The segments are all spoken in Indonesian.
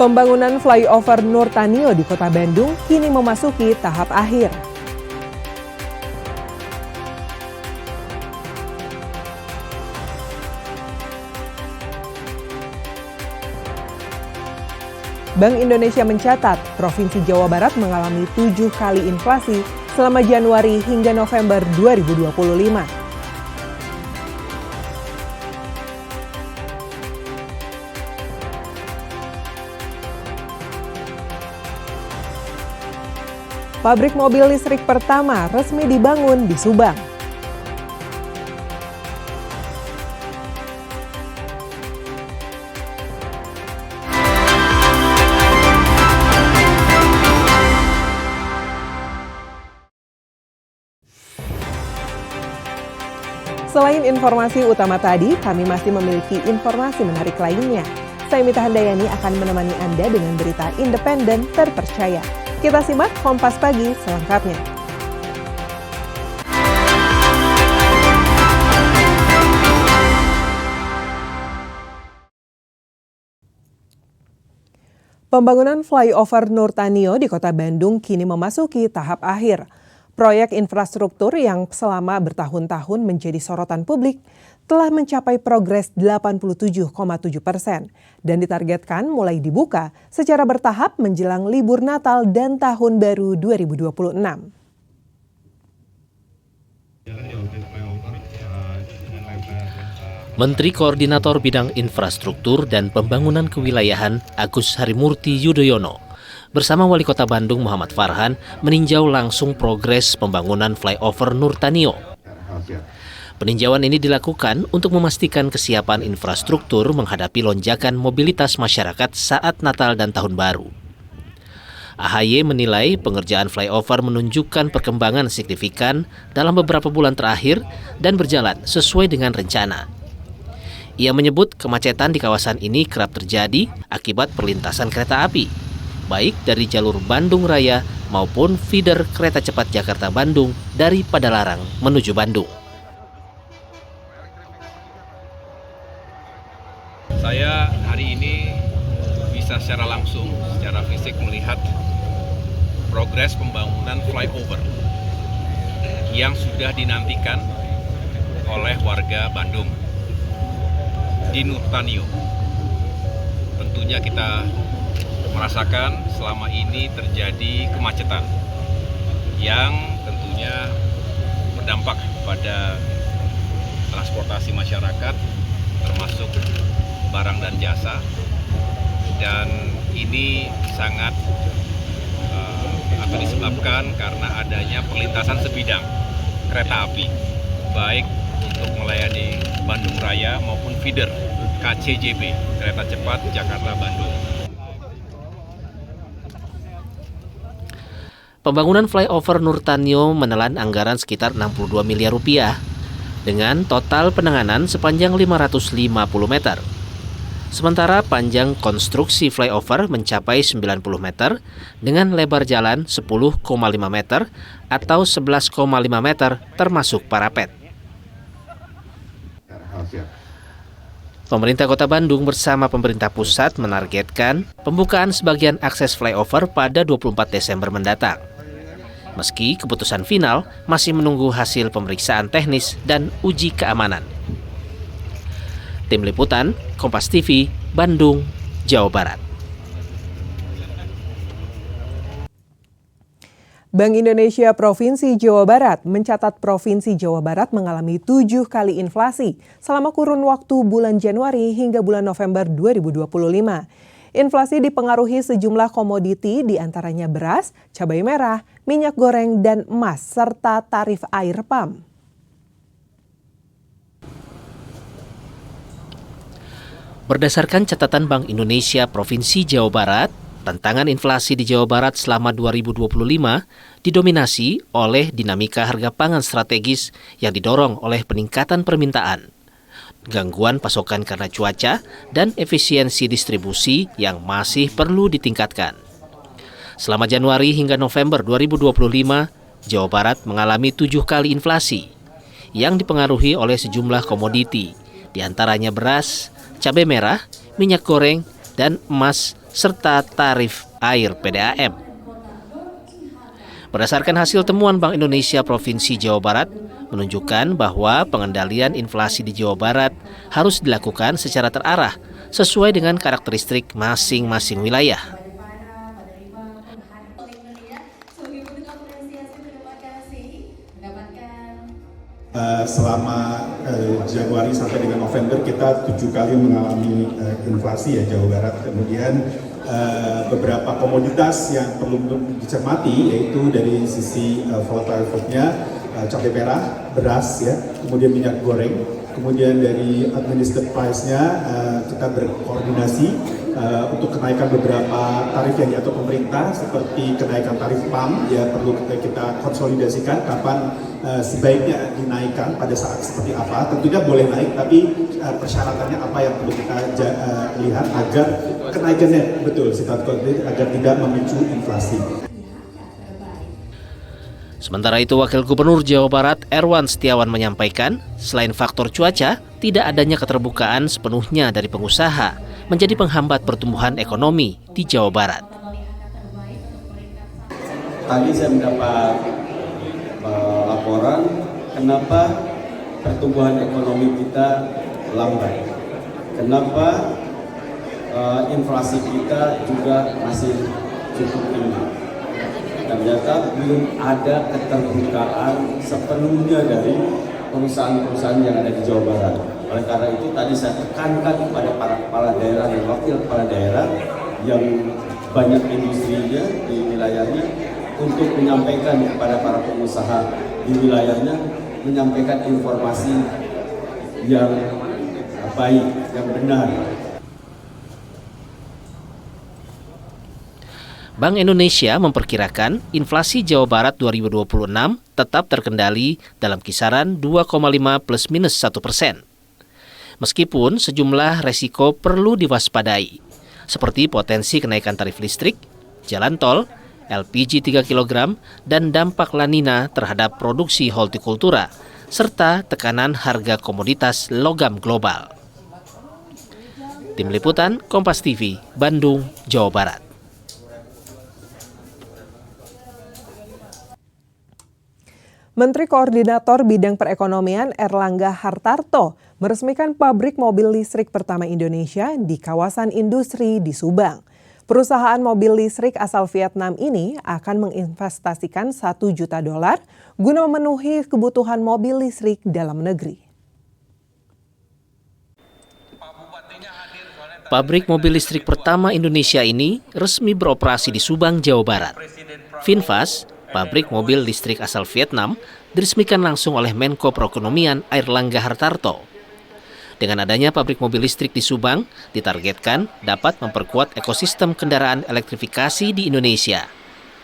Pembangunan flyover Nurtanio di Kota Bandung kini memasuki tahap akhir. Bank Indonesia mencatat Provinsi Jawa Barat mengalami 7 kali inflasi selama Januari hingga November 2025. Pabrik mobil listrik pertama resmi dibangun di Subang. Selain informasi utama tadi, kami masih memiliki informasi menarik lainnya. Saya Mita Handayani akan menemani Anda dengan berita independen terpercaya. Kita simak Kompas Pagi selengkapnya. Pembangunan flyover Nurtanio di Kota Bandung kini memasuki tahap akhir. Proyek infrastruktur yang selama bertahun-tahun menjadi sorotan publik telah mencapai progres 87,7% dan ditargetkan mulai dibuka secara bertahap menjelang libur Natal dan Tahun Baru 2026. Menteri Koordinator Bidang Infrastruktur dan Pembangunan Kewilayahan Agus Harimurti Yudhoyono bersama Wali Kota Bandung Muhammad Farhan meninjau langsung progres pembangunan flyover Nurtanio. Peninjauan ini dilakukan untuk memastikan kesiapan infrastruktur menghadapi lonjakan mobilitas masyarakat saat Natal dan Tahun Baru. AHY menilai pengerjaan flyover menunjukkan perkembangan signifikan dalam beberapa bulan terakhir dan berjalan sesuai dengan rencana. Ia menyebut kemacetan di kawasan ini kerap terjadi akibat perlintasan kereta api, baik dari jalur Bandung Raya maupun feeder kereta cepat Jakarta-Bandung dari Padalarang menuju Bandung. Saya hari ini bisa secara langsung, secara fisik melihat progres pembangunan flyover yang sudah dinantikan oleh warga Bandung di Nurtanio. Tentunya kita merasakan selama ini terjadi kemacetan yang tentunya berdampak pada transportasi masyarakat termasuk barang dan jasa, dan ini sangat disebabkan karena adanya perlintasan sebidang kereta api baik untuk melayani Bandung Raya maupun feeder KCJB kereta cepat Jakarta-Bandung. Pembangunan flyover Nurtanio menelan anggaran sekitar 62 miliar rupiah dengan total penanganan sepanjang 550 meter. Sementara panjang konstruksi flyover mencapai 90 meter dengan lebar jalan 10,5 meter atau 11,5 meter termasuk parapet. Pemerintah Kota Bandung bersama pemerintah pusat menargetkan pembukaan sebagian akses flyover pada 24 Desember mendatang. Meski keputusan final masih menunggu hasil pemeriksaan teknis dan uji keamanan. Tim Liputan, Kompas TV, Bandung, Jawa Barat. Bank Indonesia Provinsi Jawa Barat mencatat Provinsi Jawa Barat mengalami 7 kali inflasi selama kurun waktu bulan Januari hingga bulan November 2025. Inflasi dipengaruhi sejumlah komoditi diantaranya beras, cabai merah, minyak goreng, dan emas, serta tarif air pam. Berdasarkan catatan Bank Indonesia Provinsi Jawa Barat, tantangan inflasi di Jawa Barat selama 2025 didominasi oleh dinamika harga pangan strategis yang didorong oleh peningkatan permintaan, gangguan pasokan karena cuaca, dan efisiensi distribusi yang masih perlu ditingkatkan. Selama Januari hingga November 2025, Jawa Barat mengalami 7 kali inflasi yang dipengaruhi oleh sejumlah komoditi, diantaranya beras, cabai merah, minyak goreng, dan emas serta tarif air PDAM. Berdasarkan hasil temuan Bank Indonesia Provinsi Jawa Barat, menunjukkan bahwa pengendalian inflasi di Jawa Barat harus dilakukan secara terarah sesuai dengan karakteristik masing-masing wilayah. Selama Januari sampai dengan November kita 7 kali mengalami inflasi ya Jawa Barat. Kemudian beberapa komoditas yang perlu dicermati yaitu dari sisi volatile foodnya, cabai merah, beras ya, kemudian minyak goreng. Kemudian dari administered price-nya kita berkoordinasi untuk kenaikan beberapa tarif yang diatur pemerintah seperti kenaikan tarif PAM ya perlu kita konsolidasikan kapan sebaiknya dinaikkan pada saat seperti apa. Tentunya boleh naik tapi persyaratannya apa yang perlu kita lihat agar kenaikannya betul agar tidak memicu inflasi. Sementara itu, Wakil Gubernur Jawa Barat Erwan Setiawan menyampaikan, selain faktor cuaca, tidak adanya keterbukaan sepenuhnya dari pengusaha menjadi penghambat pertumbuhan ekonomi di Jawa Barat. Tadi saya mendapat laporan kenapa pertumbuhan ekonomi kita lambat, kenapa inflasi kita juga masih cukup tinggi. Ternyata belum ada keterbukaan sepenuhnya dari perusahaan-perusahaan yang ada di Jawa Barat. Oleh karena itu tadi saya tekankan kepada para kepala daerah dan wakil kepala daerah yang banyak industrinya di wilayahnya untuk menyampaikan kepada para pengusaha di wilayahnya, menyampaikan informasi yang baik, yang benar. Bank Indonesia memperkirakan inflasi Jawa Barat 2026 tetap terkendali dalam kisaran 2,5 plus minus 1%. Meskipun sejumlah resiko perlu diwaspadai, seperti potensi kenaikan tarif listrik, jalan tol, LPG 3 kg, dan dampak La Nina terhadap produksi hortikultura, serta tekanan harga komoditas logam global. Tim Liputan Kompas TV, Bandung, Jawa Barat. Menteri Koordinator Bidang Perekonomian Erlangga Hartarto meresmikan pabrik mobil listrik pertama Indonesia di kawasan industri di Subang. Perusahaan mobil listrik asal Vietnam ini akan menginvestasikan $1 juta guna memenuhi kebutuhan mobil listrik dalam negeri. Pabrik mobil listrik pertama Indonesia ini resmi beroperasi di Subang, Jawa Barat. VinFast, pabrik mobil listrik asal Vietnam, diresmikan langsung oleh Menko Perekonomian Erlangga Hartarto. Dengan adanya pabrik mobil listrik di Subang, ditargetkan dapat memperkuat ekosistem kendaraan elektrifikasi di Indonesia,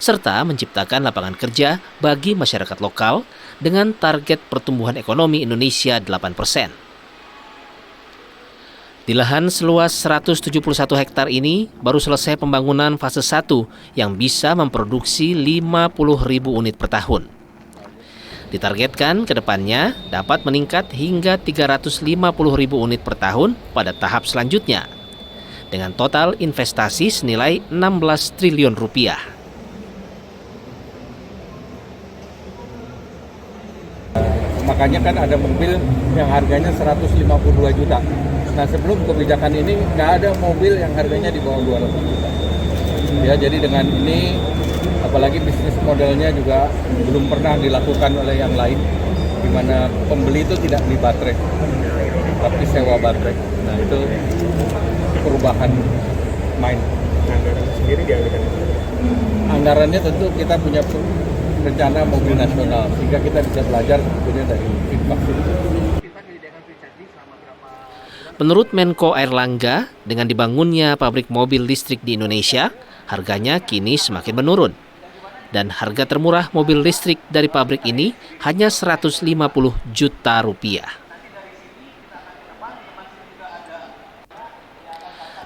serta menciptakan lapangan kerja bagi masyarakat lokal dengan target pertumbuhan ekonomi Indonesia 8%. Di lahan seluas 171 hektar ini, baru selesai pembangunan fase 1 yang bisa memproduksi 50.000 unit per tahun. Ditargetkan ke depannya dapat meningkat hingga 350.000 unit per tahun pada tahap selanjutnya, dengan total investasi senilai 16 triliun rupiah. Makanya kan ada mobil yang harganya 152 juta. Nah sebelum kebijakan ini nggak ada mobil yang harganya di bawah 200 juta. Ya jadi dengan ini apalagi bisnis modelnya juga belum pernah dilakukan oleh yang lain, di mana pembeli itu tidak beli baterai, tapi sewa baterai. Nah itu perubahan main. Anggaran sendiri dialihkan. Anggarannya tentu kita punya rencana mobil nasional sehingga kita bisa belajar sebetulnya dari VinFast. Menurut Menko Erlangga, dengan dibangunnya pabrik mobil listrik di Indonesia, harganya kini semakin menurun. Dan harga termurah mobil listrik dari pabrik ini hanya 150 juta rupiah.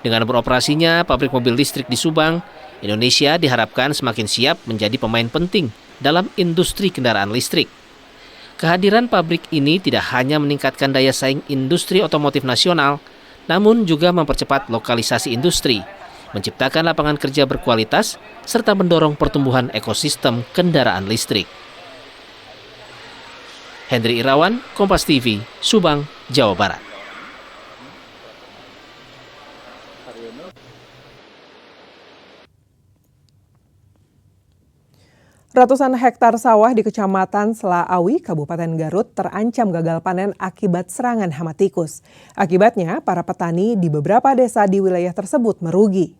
Dengan beroperasinya pabrik mobil listrik di Subang, Indonesia diharapkan semakin siap menjadi pemain penting dalam industri kendaraan listrik. Kehadiran pabrik ini tidak hanya meningkatkan daya saing industri otomotif nasional, namun juga mempercepat lokalisasi industri menciptakan lapangan kerja berkualitas, serta mendorong pertumbuhan ekosistem kendaraan listrik. Hendri Irawan, Kompas TV, Subang, Jawa Barat. Ratusan hektar sawah di Kecamatan Selaawi, Kabupaten Garut terancam gagal panen akibat serangan hama tikus. Akibatnya, para petani di beberapa desa di wilayah tersebut merugi.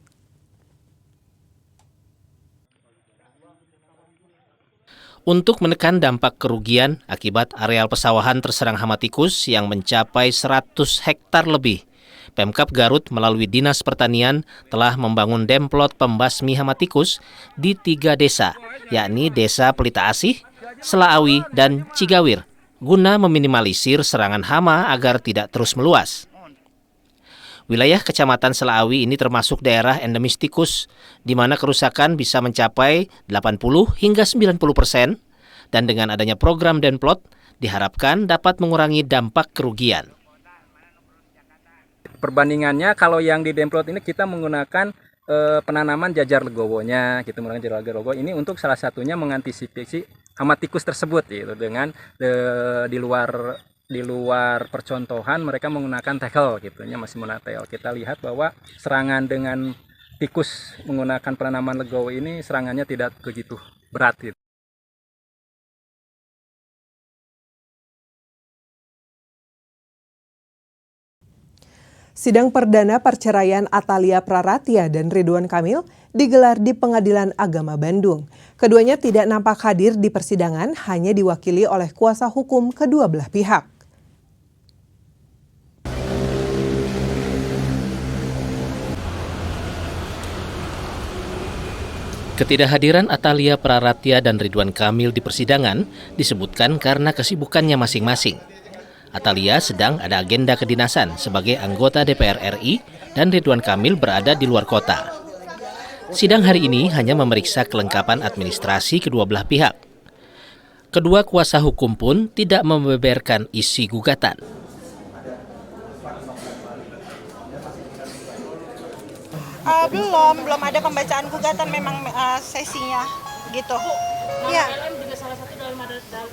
Untuk menekan dampak kerugian akibat areal pesawahan terserang hama tikus yang mencapai 100 hektar lebih, Pemkab Garut melalui Dinas Pertanian telah membangun demplot pembasmi hama tikus di 3 desa, yakni Desa Pelita Asih, Selaawi, dan Cigawir, guna meminimalisir serangan hama agar tidak terus meluas. Wilayah Kecamatan Selaawi ini termasuk daerah endemis tikus, di mana kerusakan bisa mencapai 80 hingga 90%, dan dengan adanya program demplot, diharapkan dapat mengurangi dampak kerugian. Perbandingannya kalau yang di demplot ini kita menggunakan penanaman jajar legowonya, gitu, menggunakan jajar legowo ini untuk salah satunya mengantisipasi hama tikus tersebut, gitu, dengan di luar percontohan mereka menggunakan tackle, gitunya masih menggunakan tackle. Kita lihat bahwa serangan dengan tikus menggunakan penanaman legowo ini serangannya tidak begitu berat, gitu. Sidang perdana perceraian Atalia Praratia dan Ridwan Kamil digelar di Pengadilan Agama Bandung. Keduanya tidak nampak hadir di persidangan, hanya diwakili oleh kuasa hukum kedua belah pihak. Ketidakhadiran Atalia Praratia dan Ridwan Kamil di persidangan disebutkan karena kesibukannya masing-masing. Atalia sedang ada agenda kedinasan sebagai anggota DPR RI dan Ridwan Kamil berada di luar kota. Sidang hari ini hanya memeriksa kelengkapan administrasi kedua belah pihak. Kedua kuasa hukum pun tidak membeberkan isi gugatan. Belum ada pembacaan gugatan, memang sesinya gitu. Ya. Juga salah satu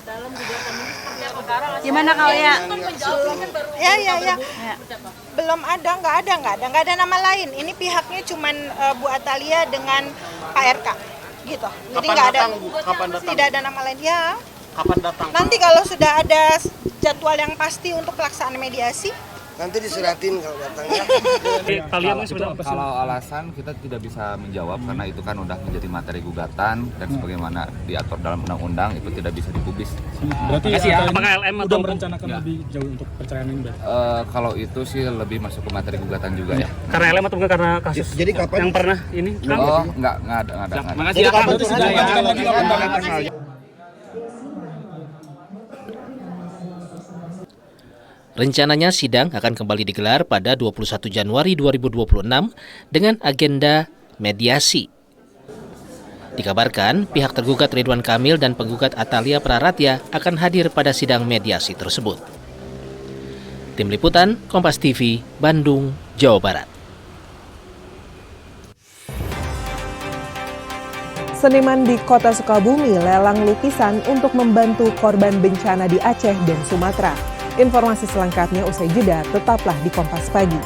dalam gugatan ini seperti apa? Gimana kalau ya? Ya. Belum ada, nggak ada nama lain. Ini pihaknya cuman Bu Atalia dengan Pak RK gitu. Jadi nggak ada. Kapan datang? Tidak ada nama lain ya. Kapan datang? Nanti kalau sudah ada jadwal yang pasti untuk pelaksanaan mediasi. Nanti disuratin kalau datangnya. Kalau alasan kita tidak bisa menjawab karena itu kan udah menjadi materi gugatan dan sebagaimana diatur dalam undang-undang itu tidak bisa dipublis. Berarti apakah LM atau merencanakan lebih jauh untuk perceraian ini? Kalau itu sih lebih masuk ke materi gugatan juga ya. Karena LM atau bukan karena kasus Jadi kapan yang pernah ini? Oh, enggak ada. Makasih ya. Rencananya sidang akan kembali digelar pada 21 Januari 2026 dengan agenda mediasi. Dikabarkan pihak tergugat Ridwan Kamil dan penggugat Atalia Praratia akan hadir pada sidang mediasi tersebut. Tim Liputan, Kompas TV, Bandung, Jawa Barat. Seniman di Kota Sukabumi lelang lukisan untuk membantu korban bencana di Aceh dan Sumatera. Informasi selengkapnya usai jeda, tetaplah di Kompas Pagi.